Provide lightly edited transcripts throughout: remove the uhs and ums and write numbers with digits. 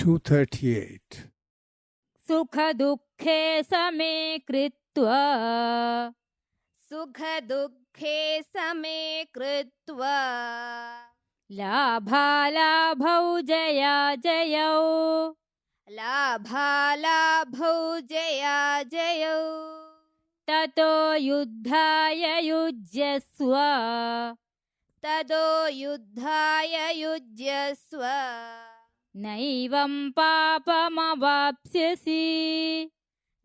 238. Sukha dukkhe same kritva. Sukha dukkhe same kritva. Labha labhau jaya jayau. Labha labhau jaya jayau. Tato yuddhaya yujyasva. Tado yuddhaya yujyasva. Naivam papamavapsyasi.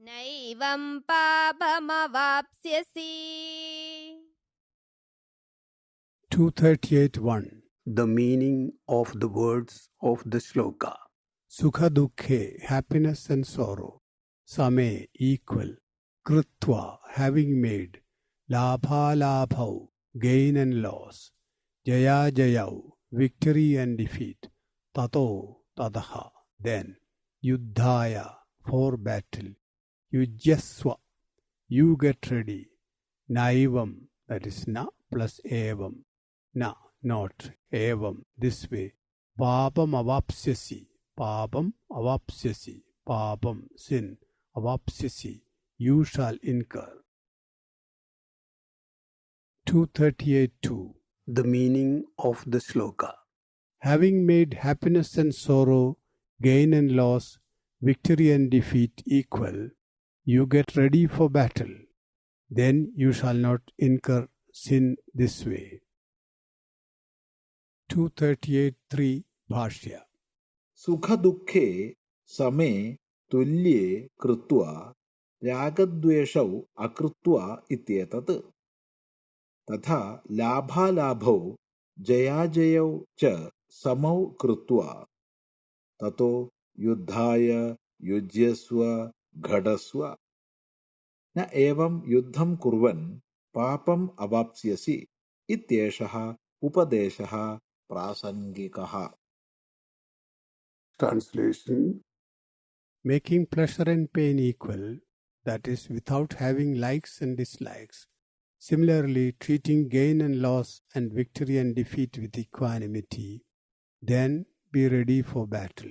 Naivam papamavapsyasi. 238.1. The meaning of the words of the shloka. Sukha dukkhe, happiness and sorrow. Same, equal. Kritva, having made. Labha labhau, gain and loss. Jaya jayau, victory and defeat. Tato, tadaha, then. Yuddhaya, for battle. Yujyasva, you get ready. Naivam, that is na plus evam. Na, not. Evam, this way. Papam avapsyasi. Papam avapsyasi. Papam, sin. Avapsyasi, you shall incur. 238.2. The meaning of the shloka. Having made happiness and sorrow, gain and loss, victory and defeat equal, you get ready for battle. Then you shall not incur sin this way. 238.3. Bhāṣya. Sukha dukkhe same tulye krutva ragadveshau akrutva ityetat. Tatha labha labhau jaya jayau cha samau krutva. Tato yuddhaya yujyasva ghadasva. Na evam yuddham kurvan papam avapsyasi ityeshaha upadeshaha prasangikaha. Translation. Making pleasure and pain equal, that is, without having likes and dislikes. Similarly, treating gain and loss and victory and defeat with equanimity. Then be ready for battle.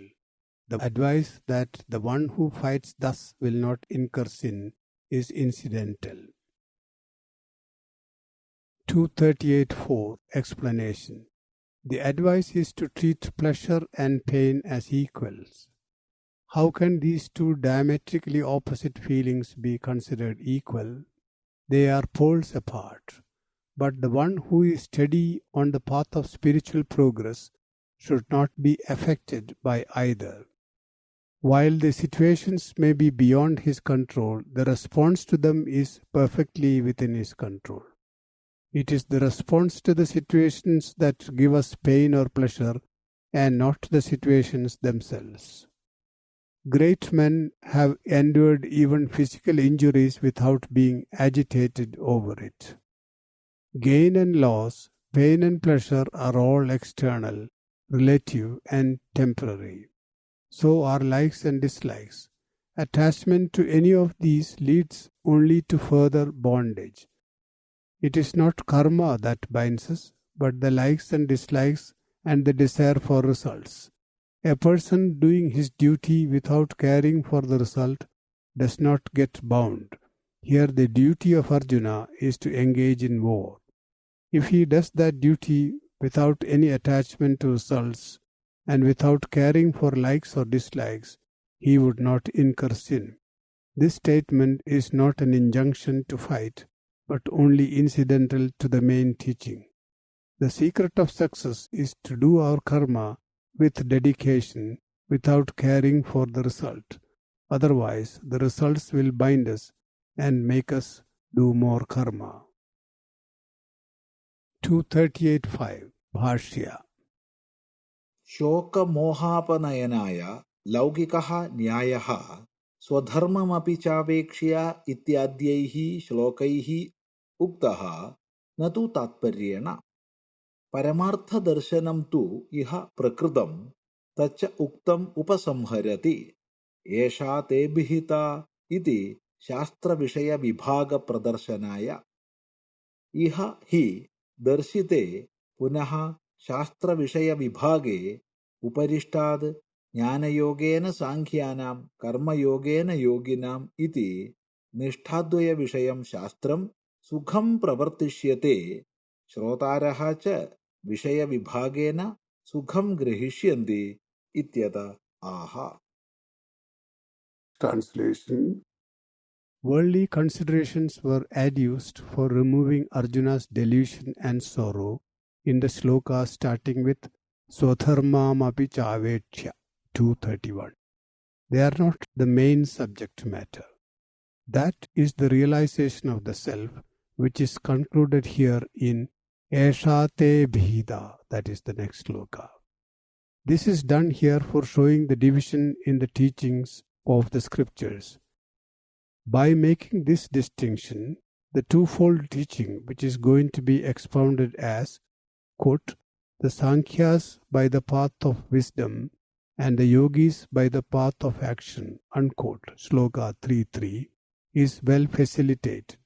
The advice that the one who fights thus will not incur sin is incidental. 238.4. Explanation. The advice is to treat pleasure and pain as equals. How can these two diametrically opposite feelings be considered equal? They are poles apart. But the one who is steady on the path of spiritual progress should not be affected by either. While the situations may be beyond his control, the response to them is perfectly within his control. It is the response to the situations that give us pain or pleasure, and not the situations themselves. Great men have endured even physical injuries without being agitated over it. Gain and loss, pain and pleasure are all external, relative, and temporary. So are likes and dislikes. Attachment to any of these leads only to further bondage. It is not karma that binds us, but the likes and dislikes and the desire for results. A person doing his duty without caring for the result does not get bound. Here the duty of Arjuna is to engage in war. If he does that duty without any attachment to results and without caring for likes or dislikes, he would not incur sin. This statement is not an injunction to fight, but only incidental to the main teaching. The secret of success is to do our karma with dedication without caring for the result. Otherwise, the results will bind us and make us do more karma. 238.5. Bhāshya. Shoka mohapanayanaaya laukikaha nyayaha swadharmamapi chavekshya ityadyaihi shlokaihi uktaha natu tatparyena. Paramartha darshanam tu iha prakritam tacha uktam upasamharati esha te bhita iti shastra vishaya vibhaga pradarsanaya. Iha hi darshite punaha shastra vishaya vibhage uparishtad ज्ञानयोगेन सांख्यानां कर्मयोगेन योगिनाम् इति निष्ठाद्वयविषयं शास्त्रं सुखं प्रवर्तिष्यते श्रोतारः च विषयविभागेन सुखं गृहीष्यन्ति इत्यत आह. Translation. Worldly considerations were adduced for removing Arjuna's delusion and sorrow in the sloka starting with Swadharmam api chavetya 231. They are not the main subject matter. That is the realization of the self, which is concluded here in Esha te bhida, that is the next sloka. This is done here for showing the division in the teachings of the scriptures. By making this distinction, the twofold teaching which is going to be expounded as, quote, the Sankhya's by the path of wisdom and the Yogis by the path of action, unquote, Shloka 3.3, is well facilitated.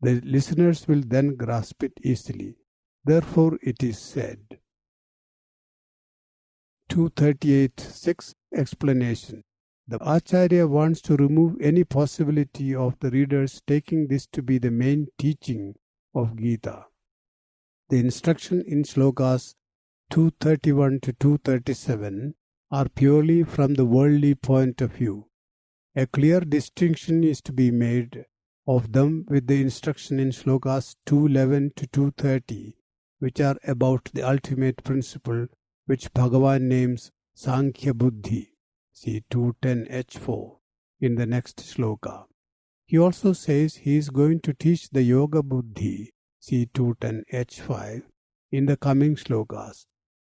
The listeners will then grasp it easily. Therefore it is said. 238.6 Explanation. The Acharya wants to remove any possibility of the readers taking this to be the main teaching of Gita. The instruction in Shlokas 231 to 237 are purely from the worldly point of view. A clear distinction is to be made of them with the instruction in Shlokas 211 to 230, which are about the ultimate principle which Bhagavan names Sankhya Buddhi. See 210h4 in the next shloka. He also says he is going to teach the Yoga Buddhi, see 210h5, in the coming shlokas.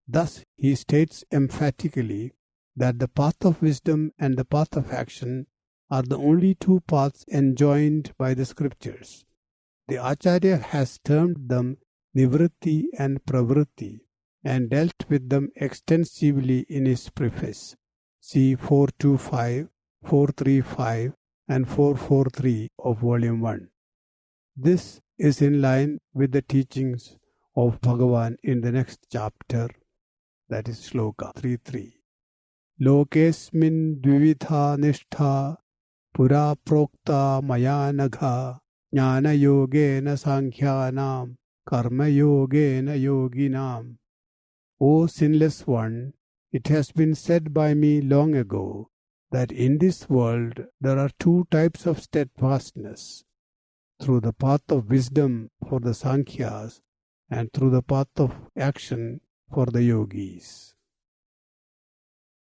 Thus he states emphatically that the path of wisdom and the path of action are the only two paths enjoined by the scriptures. The Acharya has termed them Nivritti and Pravritti and dealt with them extensively in his preface. See 425, 435 and 443 of Volume 1. This is in line with the teachings of Bhagavan in the next chapter, that is Shloka 3.3. Lokesmin dvividha nishtha pura prokta maya nagha jnana yogena sankhyanam karma yogena yoginam. O sinless one, it has been said by me long ago that in this world there are two types of steadfastness, through the path of wisdom for the Sankhya's and through the path of action for the Yogis.